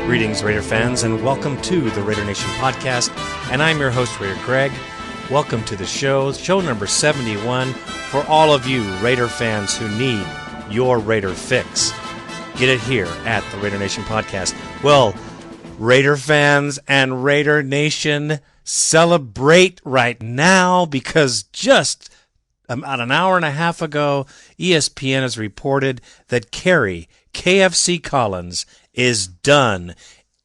Greetings, Raider fans, and welcome to the Raider Nation podcast. And I'm your host, Raider Greg. Welcome to the show number 71, for all of you Raider fans who need your Raider fix. Get it here at the Raider Nation podcast. Well, Raider fans and Raider Nation, celebrate right now, because just about an hour and a half ago, ESPN has reported that KFC Collins is done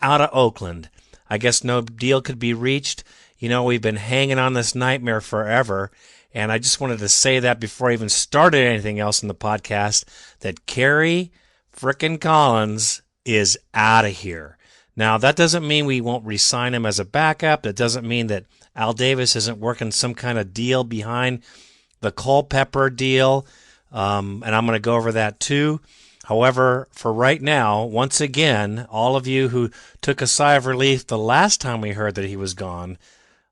out of Oakland. I guess no deal could be reached. You know, we've been hanging on this nightmare forever, and I just wanted to say that before I even started anything else in the podcast, that Kerry frickin' Collins is out of here. Now, that doesn't mean we won't re-sign him as a backup. That doesn't mean that Al Davis isn't working some kind of deal behind the Culpepper deal, and I'm going to go over that too. However, for right now, once again, all of you who took a sigh of relief the last time we heard that he was gone,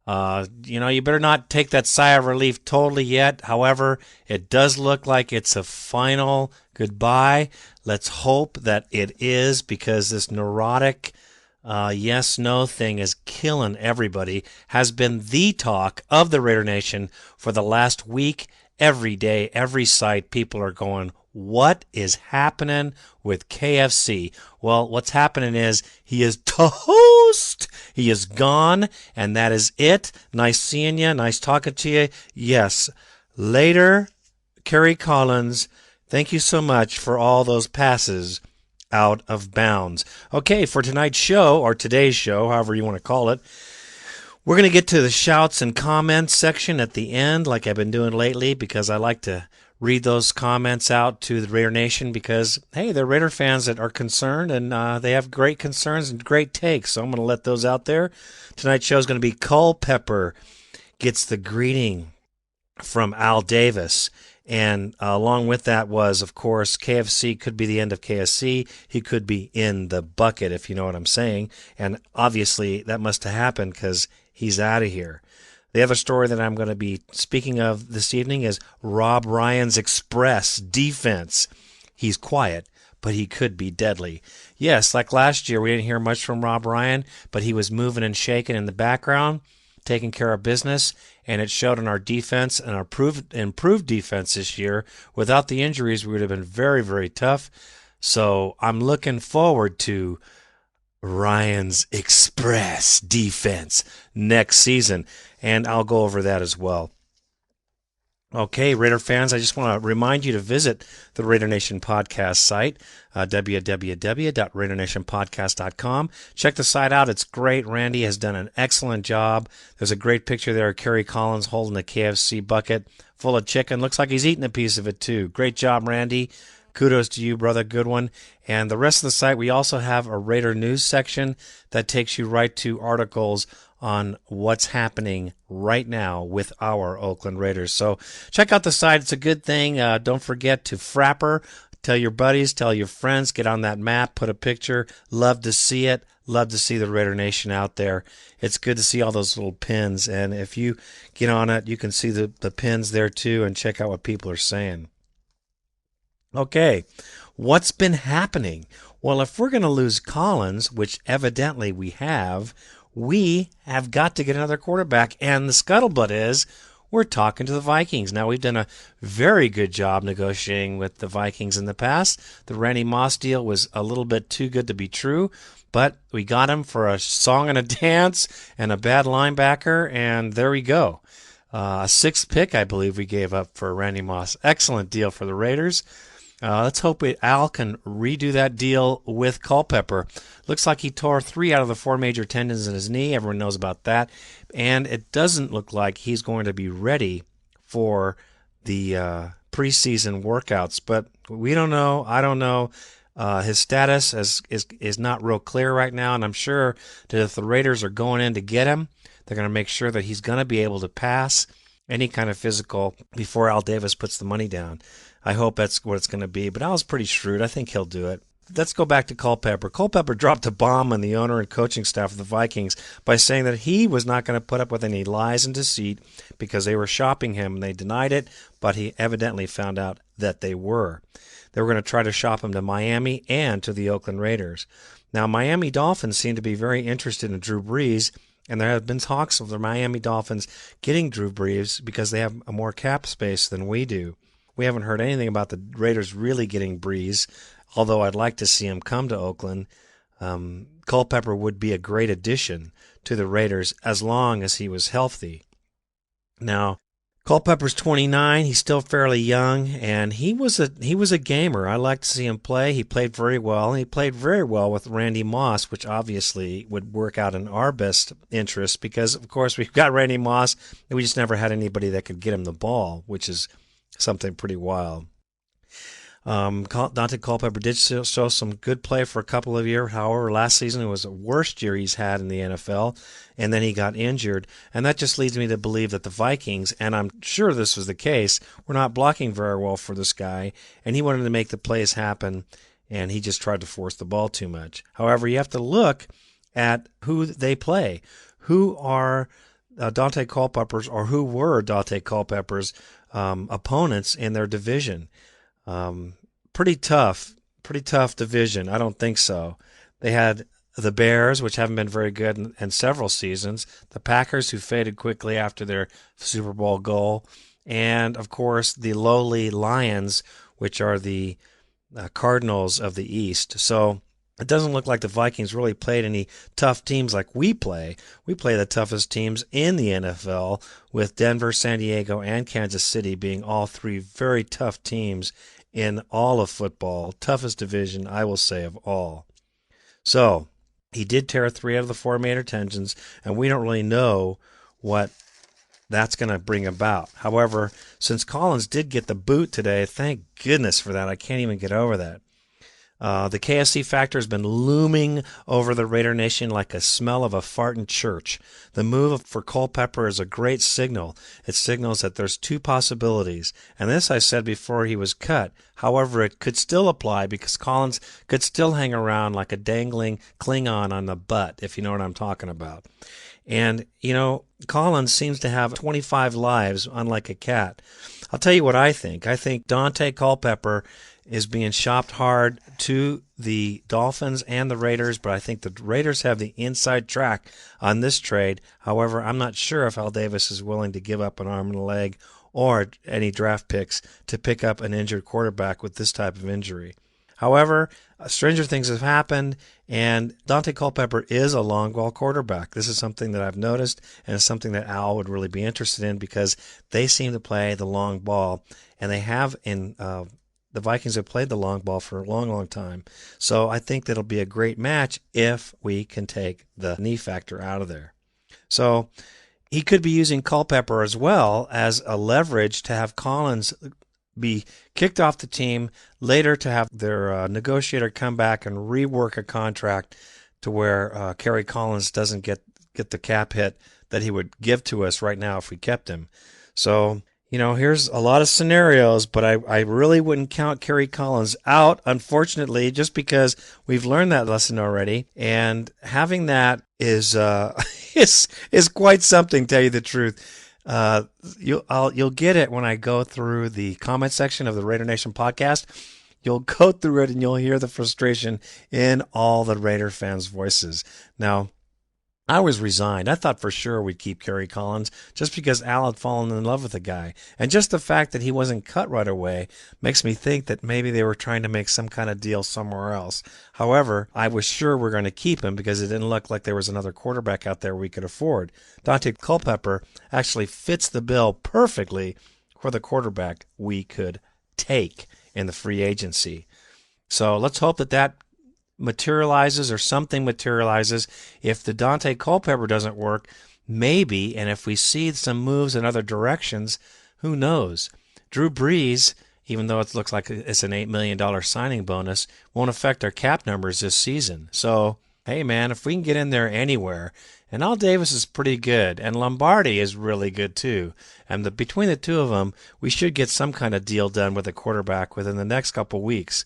you better not take that sigh of relief totally yet. However, it does look like it's a final goodbye. Let's hope that it is, because this neurotic yes-no thing is killing everybody, has been the talk of the Raider Nation for the last week. Every day, every site, people are going, what is happening with KFC? Well, what's happening is he is toast. He is gone, and that is it. Nice seeing you. Nice talking to you. Yes. Later, Kerry Collins, thank you so much for all those passes out of bounds. Okay, for tonight's show, or today's show, however you want to call it, we're going to get to the shouts and comments section at the end, like I've been doing lately, because I like to read those comments out to the Raider Nation, because, hey, they're Raider fans that are concerned, and they have great concerns and great takes, so I'm going to let those out there. Tonight's show is going to be Culpepper gets the greeting from Al Davis, and along with that was, of course, KFC could be the end of KFC. He could be in the bucket, if you know what I'm saying, and obviously that must have happened because he's out of here. The other story that I'm going to be speaking of this evening is Rob Ryan's Express defense. He's quiet, but he could be deadly. Yes, like last year, we didn't hear much from Rob Ryan, but he was moving and shaking in the background, taking care of business, and it showed in our defense, and our improved defense this year. Without the injuries, we would have been very, very tough. So I'm looking forward to Ryan's Express defense next season, and I'll go over that as well. Okay, Raider fans, I just want to remind you to visit the Raider Nation podcast site, www.raidernationpodcast.com. Check the site out. It's great. Randy has done an excellent job. There's a great picture there of Kerry Collins holding a KFC bucket full of chicken. Looks like he's eating a piece of it, too. Great job, Randy. Kudos to you, brother. Good one. And the rest of the site, we also have a Raider news section that takes you right to articles on what's happening right now with our Oakland Raiders. So check out the site. It's a good thing. Don't forget to Frapper. Tell your buddies, tell your friends, get on that map, put a picture. Love to see it. Love to see the Raider Nation out there. It's good to see all those little pins. And if you get on it, you can see the pins there too and check out what people are saying. Okay, what's been happening? Well, if we're going to lose Collins, which evidently we have got to get another quarterback, and the scuttlebutt is we're talking to the Vikings. Now, we've done a very good job negotiating with the Vikings in the past. The Randy Moss deal was a little bit too good to be true, but we got him for a song and a dance and a bad linebacker, and there we go. A sixth pick, I believe, we gave up for Randy Moss. Excellent deal for the Raiders. Let's hope Al can redo that deal with Culpepper. Looks like he tore 3 out of the 4 major tendons in his knee. Everyone knows about that. And it doesn't look like he's going to be ready for the preseason workouts. But we don't know. I don't know. His status is not real clear right now. And I'm sure that if the Raiders are going in to get him, they're going to make sure that he's going to be able to pass any kind of physical before Al Davis puts the money down. I hope that's what it's going to be, but Al's pretty shrewd. I think he'll do it. Let's go back to Culpepper. Culpepper dropped a bomb on the owner and coaching staff of the Vikings by saying that he was not going to put up with any lies and deceit because they were shopping him, and they denied it, but he evidently found out that they were. they were going to try to shop him to Miami and to the Oakland Raiders. Now, Miami Dolphins seem to be very interested in Drew Brees, and there have been talks of the Miami Dolphins getting Drew Brees because they have a more cap space than we do. We haven't heard anything about the Raiders really getting Brees, although I'd like to see him come to Oakland. Culpepper would be a great addition to the Raiders as long as he was healthy. Now, Culpepper's 29. He's still fairly young, and he was a gamer. I like to see him play. He played very well. He played very well with Randy Moss, which obviously would work out in our best interest because, of course, we've got Randy Moss, and we just never had anybody that could get him the ball, which is something pretty wild. Dante Culpepper did show some good play for a couple of years. However, last season it was the worst year he's had in the NFL, and then he got injured. And that just leads me to believe that the Vikings, and I'm sure this was the case, were not blocking very well for this guy, and he wanted to make the plays happen, and he just tried to force the ball too much. However, you have to look at who they play. Who are Dante Culpepper's, or who were Dante Culpepper's opponents in their division? Pretty tough division. I don't think so. They had the Bears, which haven't been very good in several seasons, the Packers, who faded quickly after their Super Bowl goal, and, of course, the lowly Lions, which are the Cardinals of the East. So it doesn't look like the Vikings really played any tough teams like we play. We play the toughest teams in the NFL, with Denver, San Diego, and Kansas City being all three very tough teams in all of football. Toughest division, I will say, of all. So he did tear 3 out of the 4 major tendons, and we don't really know what that's going to bring about. However, since Collins did get the boot today, thank goodness for that. I can't even get over that. The KFC factor has been looming over the Raider Nation like a smell of a fart in church. The move for Culpepper is a great signal. It signals that there's 2 possibilities, and this I said before he was cut. However, it could still apply because Collins could still hang around like a dangling Klingon on the butt, if you know what I'm talking about. And, Collins seems to have 25 lives, unlike a cat. I'll tell you what I think. I think Dante Culpepper is being shopped hard to the Dolphins and the Raiders, but I think the Raiders have the inside track on this trade. However, I'm not sure if Al Davis is willing to give up an arm and a leg or any draft picks to pick up an injured quarterback with this type of injury. However, stranger things have happened, and Dante Culpepper is a long ball quarterback. This is something that I've noticed, and it's something that Al would really be interested in because they seem to play the long ball, and they have in the Vikings have played the long ball for a long, long time. So I think that'll be a great match if we can take the knee factor out of there. So he could be using Culpepper as well as a leverage to have Collins be kicked off the team, later to have their negotiator come back and rework a contract to where Kerry Collins doesn't get the cap hit that he would give to us right now if we kept him. So here's a lot of scenarios, but I really wouldn't count Kerry Collins out, unfortunately, just because we've learned that lesson already. And having that is is quite something, to tell you the truth. You'll get it when I go through the comment section of the Raider Nation podcast. You'll go through it and you'll hear the frustration in all the Raider fans' voices. Now, I was resigned. I thought for sure we'd keep Kerry Collins just because Al had fallen in love with the guy. And just the fact that he wasn't cut right away makes me think that maybe they were trying to make some kind of deal somewhere else. However, I was sure we're going to keep him because it didn't look like there was another quarterback out there we could afford. Dante Culpepper actually fits the bill perfectly for the quarterback we could take in the free agency. So let's hope that materializes, or something materializes. If the Dante Culpepper doesn't work, maybe, and if we see some moves in other directions, who knows? Drew Brees, even though it looks like it's an $8 million signing bonus, won't affect our cap numbers this season. So, hey man, if we can get in there anywhere, and Al Davis is pretty good, and Lombardi is really good too, and between the two of them, we should get some kind of deal done with a quarterback within the next couple weeks.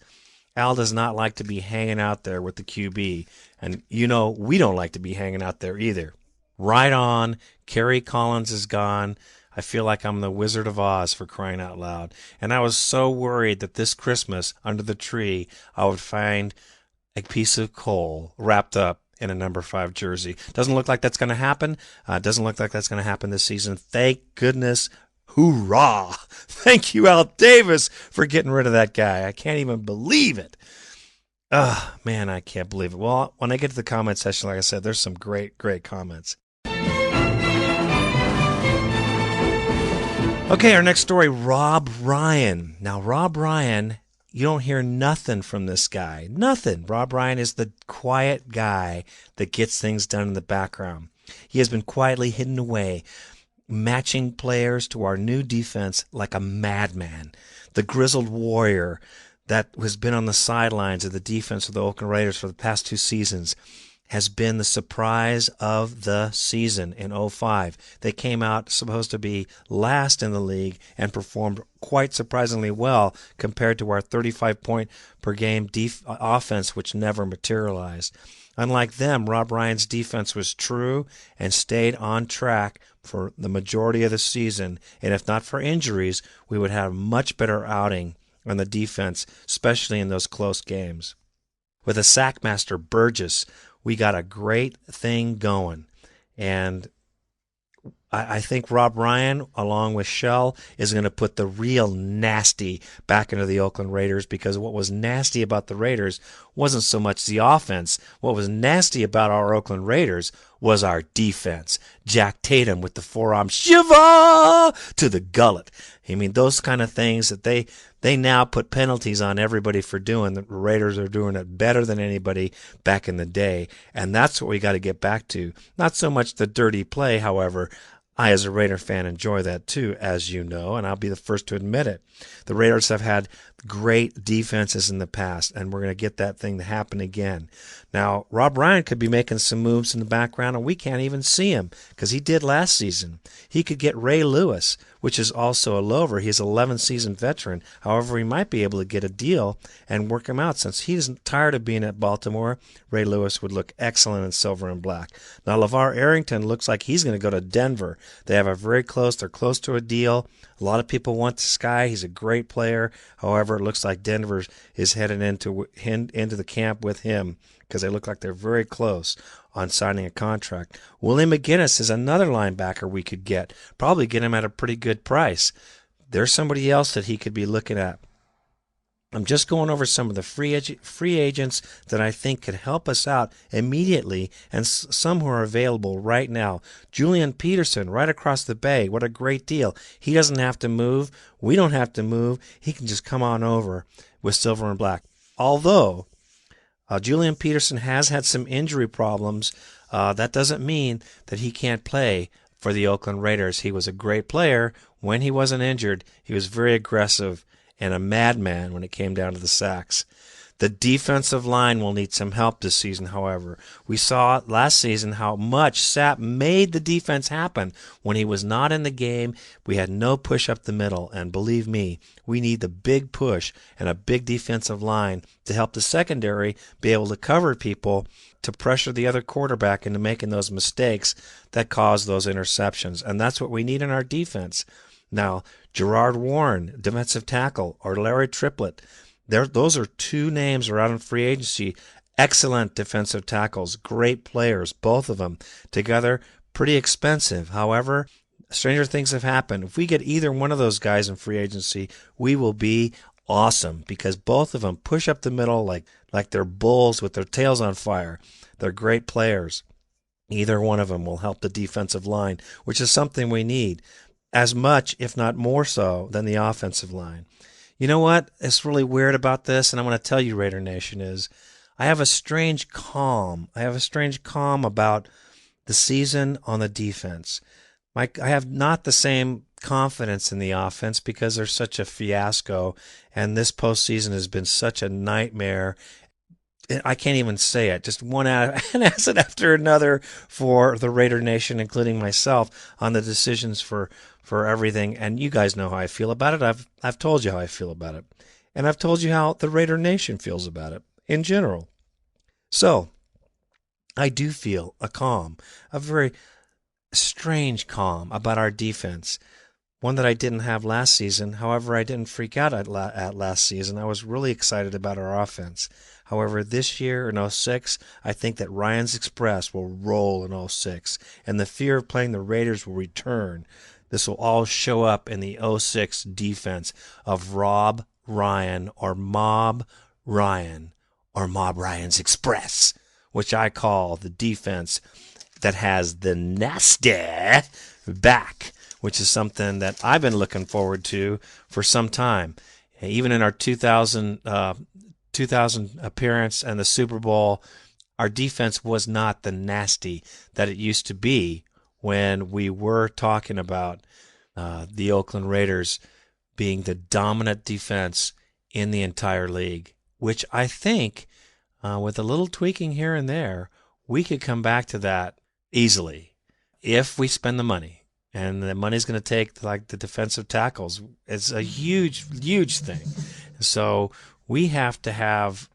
Al does not like to be hanging out there with the QB, and we don't like to be hanging out there either. Right on. Kerry Collins is gone. I feel like I'm the Wizard of Oz, for crying out loud. And I was so worried that this Christmas, under the tree, I would find a piece of coal wrapped up in a number 5 jersey. Doesn't look like that's going to happen. Doesn't look like that's going to happen this season. Thank goodness. Hoorah! Thank you, Al Davis, for getting rid of that guy. I can't even believe it. Man, I can't believe it. Well, when I get to the comment section, like I said, there's some great, great comments. Okay, our next story, Rob Ryan. Now, Rob Ryan, you don't hear nothing from this guy. Nothing. Rob Ryan is the quiet guy that gets things done in the background. He has been quietly hidden away, matching players to our new defense like a madman. The grizzled warrior that has been on the sidelines of the defense of the Oakland Raiders for the past 2 seasons has been the surprise of the season in 2005. They came out supposed to be last in the league and performed quite surprisingly well compared to our 35-point-per-game offense, which never materialized. Unlike them, Rob Ryan's defense was true and stayed on track for the majority of the season, and if not for injuries, we would have a much better outing on the defense, especially in those close games. With a sackmaster, Burgess, we got a great thing going. And I think Rob Ryan, along with Shell, is going to put the real nasty back into the Oakland Raiders, because what was nasty about the Raiders wasn't so much the offense. What was nasty about our Oakland Raiders was our defense. Jack Tatum with the forearm shiva to the gullet. I mean, those kind of things that they now put penalties on everybody for doing. The Raiders are doing it better than anybody back in the day, and that's what we got to get back to. Not so much the dirty play, however. I, as a Raider fan, enjoy that too, as you know, and I'll be the first to admit it. The Raiders have had great defenses in the past, and we're going to get that thing to happen again. Now, Rob Ryan could be making some moves in the background, and we can't even see him, because he did last season. He could get Ray Lewis, which is also a lover. He's an 11-season veteran. However, he might be able to get a deal and work him out. Since he's tired of being at Baltimore, Ray Lewis would look excellent in silver and black. Now, LeVar Arrington looks like he's going to go to Denver. They're close to a deal. A lot of people want this guy. He's a great player. However, it looks like Denver is heading into the camp with him, because they look like they're very close on signing a contract. Willie McGinnis is another linebacker we could get. Probably get him at a pretty good price. There's somebody else that he could be looking at. I'm just going over some of the free agents that I think could help us out immediately, and some who are available right now. Julian Peterson, right across the bay. What a great deal. He doesn't have to move. We don't have to move. He can just come on over with silver and black. Although Julian Peterson has had some injury problems, that doesn't mean that he can't play for the Oakland Raiders. He was a great player when he wasn't injured. He was very aggressive and a madman when it came down to the sacks. The defensive line will need some help this season, however. We saw last season how much Sapp made the defense happen. When he was not in the game, we had no push up the middle, and believe me, we need the big push and a big defensive line to help the secondary be able to cover people, to pressure the other quarterback into making those mistakes that cause those interceptions. And that's what we need in our defense. Now, Gerard Warren, defensive tackle, or Larry Triplett, those are 2 names that are out in free agency. Excellent defensive tackles, great players, both of them. Together, pretty expensive. However, stranger things have happened. If we get either one of those guys in free agency, we will be awesome, because both of them push up the middle like they're bulls with their tails on fire. They're great players. Either one of them will help the defensive line, which is something we need as much, if not more so, than the offensive line. You know what is really weird about this, and I'm going to tell you, Raider Nation, is I have a strange calm. I have a strange calm about the season on the defense. I have not the same confidence in the offense, because they're such a fiasco, and this postseason has been such a nightmare. I can't even say it. Just one asset after another for the Raider Nation, including myself, on the decisions for everything. And you guys know how I feel about it. I've told you how I feel about it. And I've told you how the Raider Nation feels about it in general. So, I do feel a calm, a very strange calm about our defense. one that I didn't have last season. However, I didn't freak out at last season. I was really excited about our offense. However, this year in '06, I think that Ryan's Express will roll in '06, and the fear of playing the Raiders will return. This will all show up in the '06 defense of Rob Ryan or Mob Ryan or Mob Ryan's Express, which I call the defense that has the nasty back, which is something that I've been looking forward to for some time. Even in our 2000 appearance and the Super Bowl, our defense was not the nasty that it used to be when we were talking about the Oakland Raiders being the dominant defense in the entire league, which I think, with a little tweaking here and there, we could come back to that easily if we spend the money. And the money's going to take like the defensive tackles. It's a huge, huge thing. So we have to have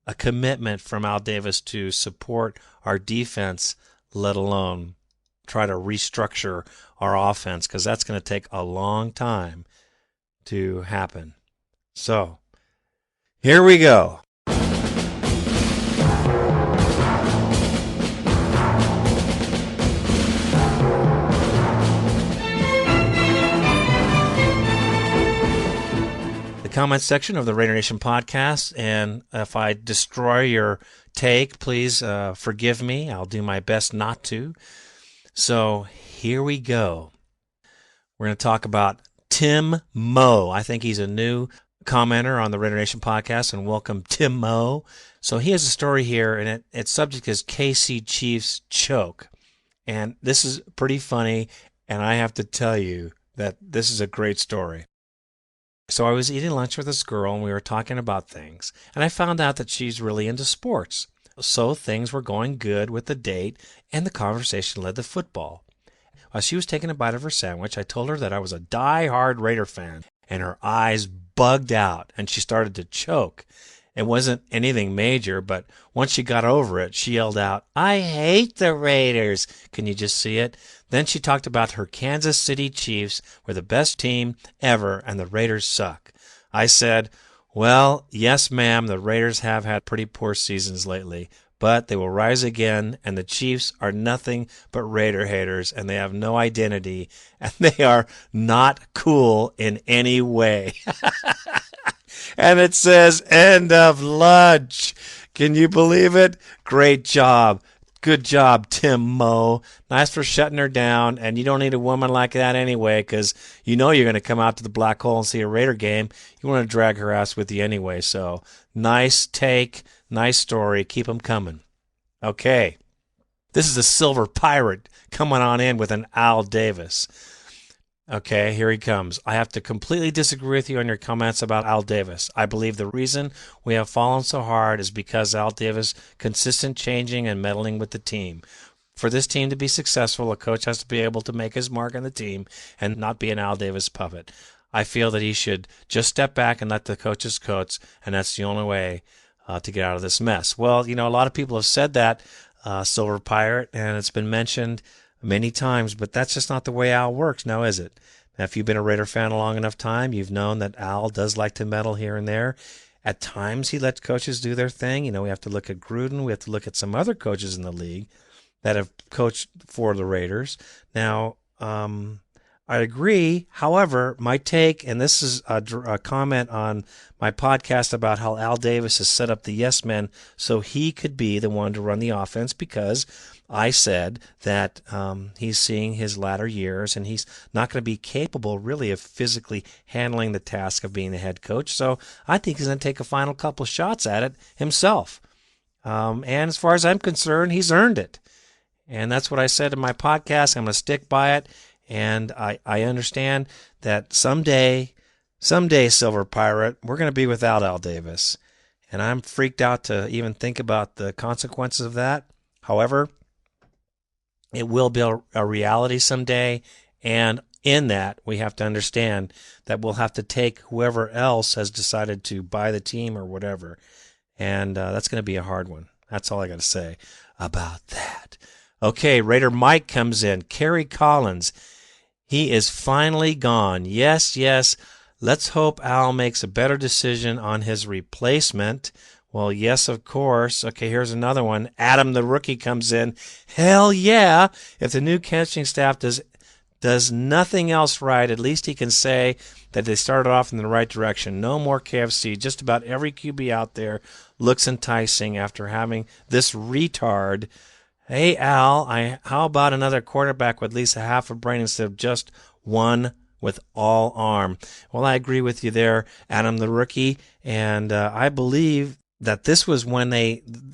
a commitment from Al Davis to support our defense, let alone try to restructure our offense, because that's going to take a long time to happen. So here we go. Comment section of the Raider Nation podcast, and if I destroy your take, please forgive me. I'll do my best not to. So here we go. We're going to talk about Tim Moe. I think he's a new commenter on the Raider Nation podcast, and welcome Tim Moe. So he has a story here, and its subject is KC Chiefs choke. And this is pretty funny, and I have to tell you that this is a great story. So I was eating lunch with this girl, and we were talking about things, and I found out that she's really into sports. So things were going good with the date, and the conversation led to football. While she was taking a bite of her sandwich, I told her that I was a die-hard Raider fan, and her eyes bugged out, and she started to choke. It wasn't anything major, but once she got over it, she yelled out, "I hate the Raiders." Can you just see it? Then she talked about her Kansas City Chiefs were the best team ever and the Raiders suck. I said, "Well, yes, ma'am, the Raiders have had pretty poor seasons lately, but they will rise again, and the Chiefs are nothing but Raider haters, and they have no identity, and they are not cool in any way." And it says, "End of lunch." Can you believe it? Great job. Good job, Tim Moe. Nice for shutting her down, and you don't need a woman like that anyway, because you know you're going to come out to the black hole and see a Raider game. You want to drag her ass with you anyway, so nice take, nice story. Keep them coming. Okay, this is a Silver Pirate coming on in with an Al Davis. Okay, here he comes. I have to completely disagree with you on your comments about Al Davis. I believe the reason we have fallen so hard is because Al Davis' consistent changing and meddling with the team. For this team to be successful, a coach has to be able to make his mark on the team and not be an Al Davis puppet. I feel that he should just step back and let the coaches coach, and that's the only way to get out of this mess. Well, you know, a lot of people have said that, Silver Pirate, and it's been mentioned many times, but that's just not the way Al works now, is it? Now, if you've been a Raider fan a long enough time, you've known that Al does like to meddle here and there. At times, he lets coaches do their thing. You know, we have to look at Gruden. We have to look at some other coaches in the league that have coached for the Raiders. Now, I agree. However, my take, and this is a comment on my podcast about how Al Davis has set up the yes men so he could be the one to run the offense, because I said that he's seeing his latter years and he's not going to be capable really of physically handling the task of being the head coach. So I think he's going to take a final couple shots at it himself. And as far as I'm concerned, he's earned it. And that's what I said in my podcast. I'm going to stick by it. And I understand that someday, Silver Pirate, we're going to be without Al Davis. And I'm freaked out to even think about the consequences of that. However, it will be a reality someday, and in that, we have to understand that we'll have to take whoever else has decided to buy the team or whatever, and that's going to be a hard one. That's all I got to say about that. Okay, Raider Mike comes in. Kerry Collins. He is finally gone. Yes, yes. Let's hope Al makes a better decision on his replacement. Well, yes, of course. Okay, here's another one. Adam the rookie comes in. Hell yeah. If the new coaching staff does nothing else right, at least he can say that they started off in the right direction. No more KFC. Just about every QB out there looks enticing after having this retard. Hey, Al, how about another quarterback with at least a half a brain instead of just one with all arm? Well, I agree with you there, Adam the rookie, and I believe that this was when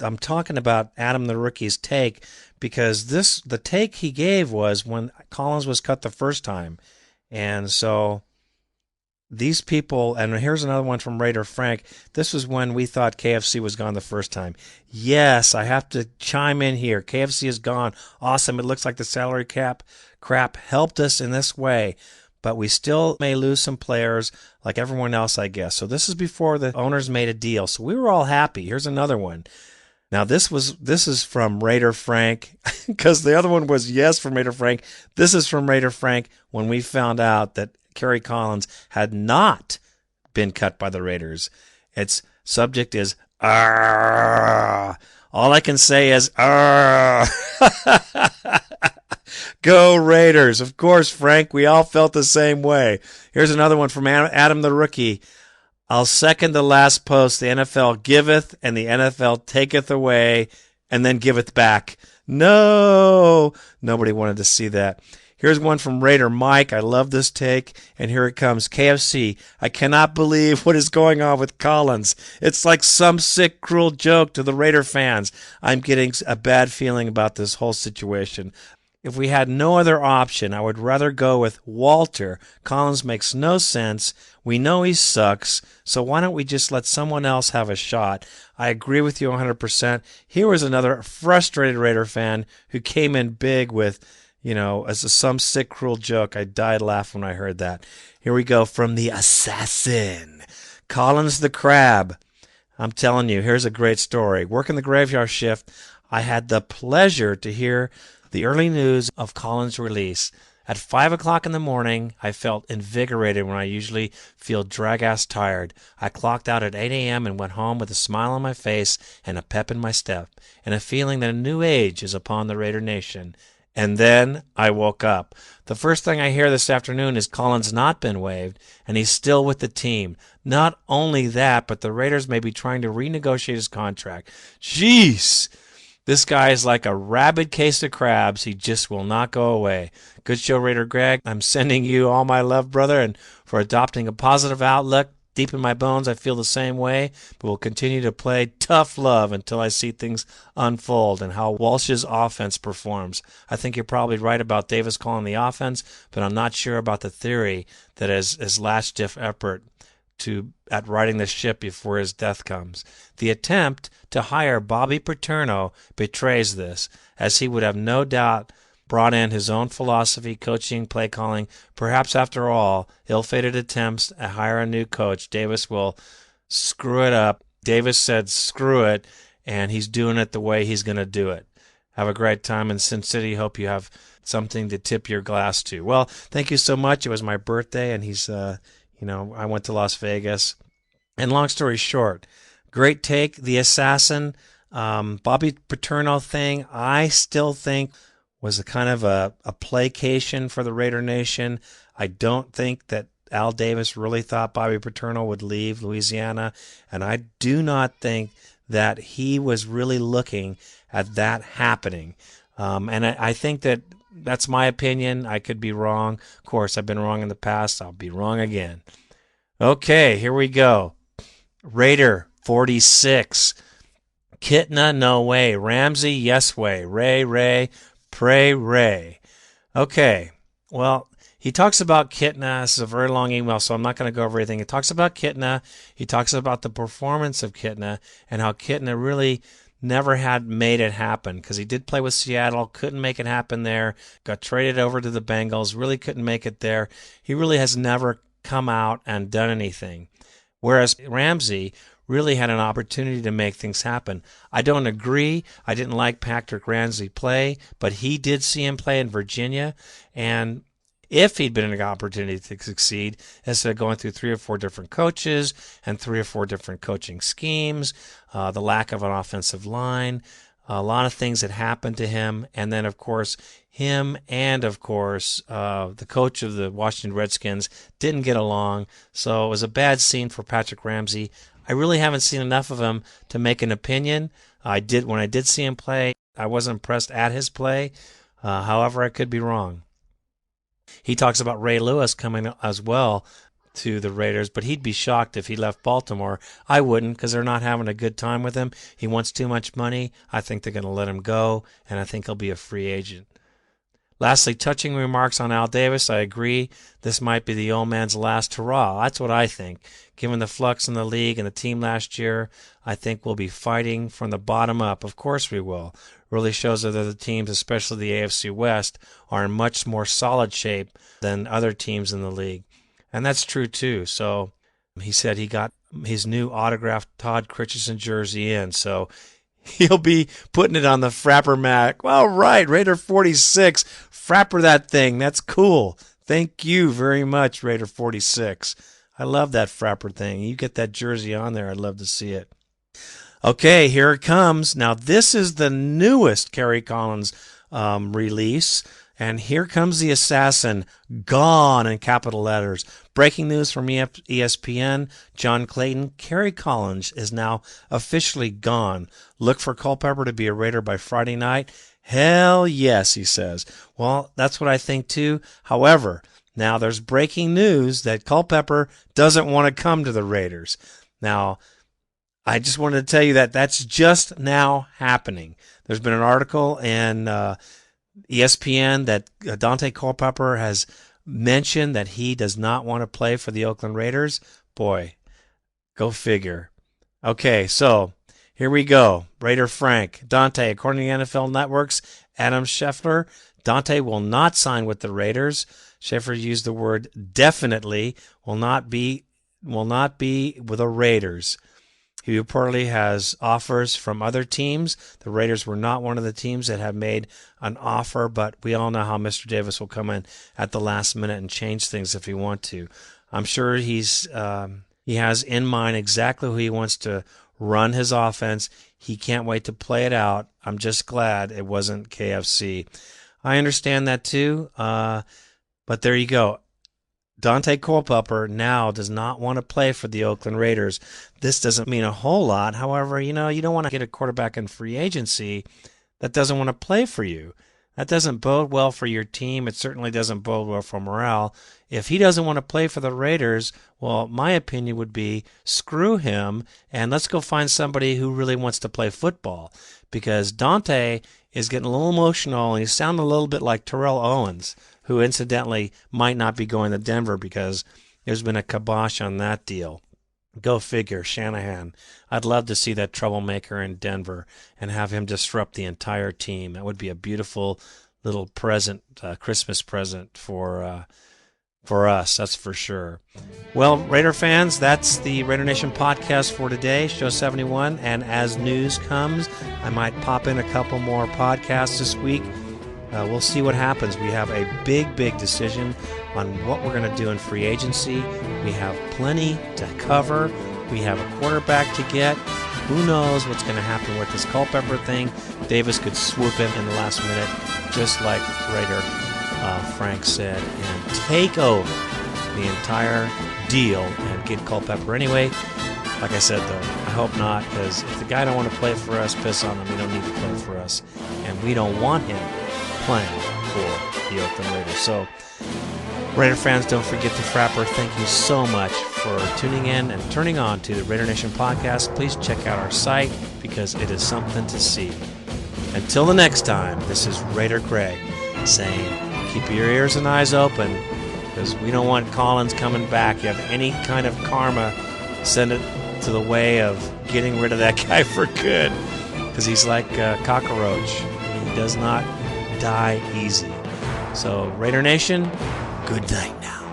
I'm talking about Adam the rookie's take, because the take he gave was when Collins was cut the first time. And so these people, and here's another one from Raider Frank, this was when we thought KFC was gone the first time. Yes, I have to chime in here. KFC is gone. Awesome. It looks like the salary cap crap helped us in this way, but we still may lose some players like everyone else, I guess. So this is before the owners made a deal. So we were all happy. Here's another one. Now this is from Raider Frank, because the other one was yes from Raider Frank. This is from Raider Frank when we found out that Kerry Collins had not been cut by the Raiders. Its subject is Arr. All I can say is Arr. Go Raiders. Of course, Frank, we all felt the same way. Here's another one from Adam the rookie. I'll second the last post. The NFL giveth and the NFL taketh away and then giveth back. No, nobody wanted to see that. Here's one from Raider Mike. I love this take. And here it comes. KFC. I cannot believe what is going on with Collins. It's like some sick, cruel joke to the Raider fans. I'm getting a bad feeling about this whole situation. If we had no other option, I would rather go with Walter. Collins makes no sense. We know he sucks, so why don't we just let someone else have a shot? I agree with you 100%. Here was another frustrated Raider fan who came in big with, as some sick, cruel joke. I died laughing when I heard that. Here we go from the assassin. Collins the Crab. I'm telling you, here's a great story. Working the graveyard shift, I had the pleasure to hear the early news of Collins' release. At 5 o'clock in the morning, I felt invigorated when I usually feel drag-ass tired. I clocked out at 8 a.m. and went home with a smile on my face and a pep in my step, and a feeling that a new age is upon the Raider Nation. And then I woke up. The first thing I hear this afternoon is Collins not been waived, and he's still with the team. Not only that, but the Raiders may be trying to renegotiate his contract. Jeez! This guy is like a rabid case of crabs. He just will not go away. Good show, Raider Greg. I'm sending you all my love, brother, and for adopting a positive outlook. Deep in my bones, I feel the same way, but will continue to play tough love until I see things unfold and how Walsh's offense performs. I think you're probably right about Davis calling the offense, but I'm not sure about the theory that his last-ditch effort at righting the ship before his death comes. The attempt to hire Bobby Paterno betrays this, as he would have no doubt brought in his own philosophy, coaching, play calling. Perhaps after all, ill-fated attempts to hire a new coach, Davis will screw it up. Davis said screw it, and he's doing it the way he's going to do it. Have a great time in Sin City. Hope you have something to tip your glass to. Well, thank you so much. It was my birthday, and he's I went to Las Vegas. And long story short, great take. The assassin, Bobby Paterno thing, I still think was a kind of a placation for the Raider Nation. I don't think that Al Davis really thought Bobby Paterno would leave Louisiana, and I do not think that he was really looking at that happening. And I think that's my opinion. I could be wrong. Of course, I've been wrong in the past. I'll be wrong again. Okay, here we go. Raider 46. Kitna, no way. Ramsey, yes way. Ray, pray Ray. Okay, well, he talks about Kitna. This is a very long email, so I'm not going to go over everything. He talks about Kitna. He talks about the performance of Kitna and how Kitna really never had made it happen, because he did play with Seattle, couldn't make it happen there, got traded over to the Bengals, really couldn't make it there. He really has never come out and done anything. Whereas Ramsey really had an opportunity to make things happen. I don't agree. I didn't like Patrick Ramsey play, but he did see him play in Virginia, and if he'd been an opportunity to succeed, instead of going through 3 or 4 different coaches and 3 or 4 different coaching schemes, the lack of an offensive line, a lot of things that happened to him, and then, of course, him and, of course, the coach of the Washington Redskins didn't get along, so it was a bad scene for Patrick Ramsey. I really haven't seen enough of him to make an opinion. When I did see him play, I wasn't impressed at his play. However, I could be wrong. He talks about Ray Lewis coming as well to the Raiders, but he'd be shocked if he left Baltimore. I wouldn't, because they're not having a good time with him. He wants too much money. I think they're going to let him go, and I think he'll be a free agent. Lastly, touching remarks on Al Davis. I agree this might be the old man's last hurrah. That's what I think. Given the flux in the league and the team last year, I think we'll be fighting from the bottom up. Of course we will. Really shows that the teams, especially the AFC West, are in much more solid shape than other teams in the league. And that's true, too. So he said he got his new autographed Todd Christensen jersey in, so he'll be putting it on the Frapper Mac. Well, right, Raider 46. Frapper that thing. That's cool. Thank you very much, Raider 46. I love that Frapper thing. You get that jersey on there, I'd love to see it. Okay, here it comes. Now, this is the newest Kerry Collins release. And here comes the assassin, gone in capital letters. Breaking news from ESPN, John Clayton, Kerry Collins is now officially gone. Look for Culpepper to be a Raider by Friday night. Hell yes, he says. Well, that's what I think too. However, now there's breaking news that Culpepper doesn't want to come to the Raiders. Now, I just wanted to tell you that that's just now happening. There's been an article in ESPN that Dante Culpepper has mentioned that he does not want to play for the Oakland Raiders. Boy, go figure. Okay, so here we go. Raider Frank. Dante, according to NFL Network's Adam Scheffler, Dante will not sign with the Raiders. Scheffler used the word definitely will not be with the Raiders. He reportedly has offers from other teams. The Raiders were not one of the teams that have made an offer, but we all know how Mr. Davis will come in at the last minute and change things if he wants to. I'm sure he has in mind exactly who he wants to run his offense. He can't wait to play it out. I'm just glad it wasn't KFC. I understand that too, but there you go. Dante Culpepper now does not want to play for the Oakland Raiders. This doesn't mean a whole lot. However, you don't want to get a quarterback in free agency that doesn't want to play for you. That doesn't bode well for your team. It certainly doesn't bode well for morale. If he doesn't want to play for the Raiders, well, my opinion would be screw him and let's go find somebody who really wants to play football. Because Dante is getting a little emotional and he's sounding a little bit like Terrell Owens, who incidentally might not be going to Denver because there's been a kibosh on that deal. Go figure, Shanahan. I'd love to see that troublemaker in Denver and have him disrupt the entire team. That would be a beautiful little present, Christmas present for us, that's for sure. Well, Raider fans, that's the Raider Nation podcast for today, show 71. And as news comes, I might pop in a couple more podcasts this week. We'll see what happens. We have a big decision on what we're going to do in free agency. We have plenty to cover. We have a quarterback to get. Who knows what's going to happen with this Culpepper thing. Davis could swoop in the last minute, just like Raider Frank said, and take over the entire deal and get Culpepper anyway. Like I said, though, I hope not, because if the guy don't want to play for us, piss on him. He don't need to play for us, and we don't want him playing for the Oakland Raiders. So, Raider fans, don't forget to Frapper. Thank you so much for tuning in and turning on to the Raider Nation podcast. Please check out our site because it is something to see. Until the next time, this is Raider Greg saying, keep your ears and eyes open because we don't want Collins coming back. You have any kind of karma, send it to the way of getting rid of that guy for good because he's like a cockroach. He does not die easy. So, Raider Nation, good night now.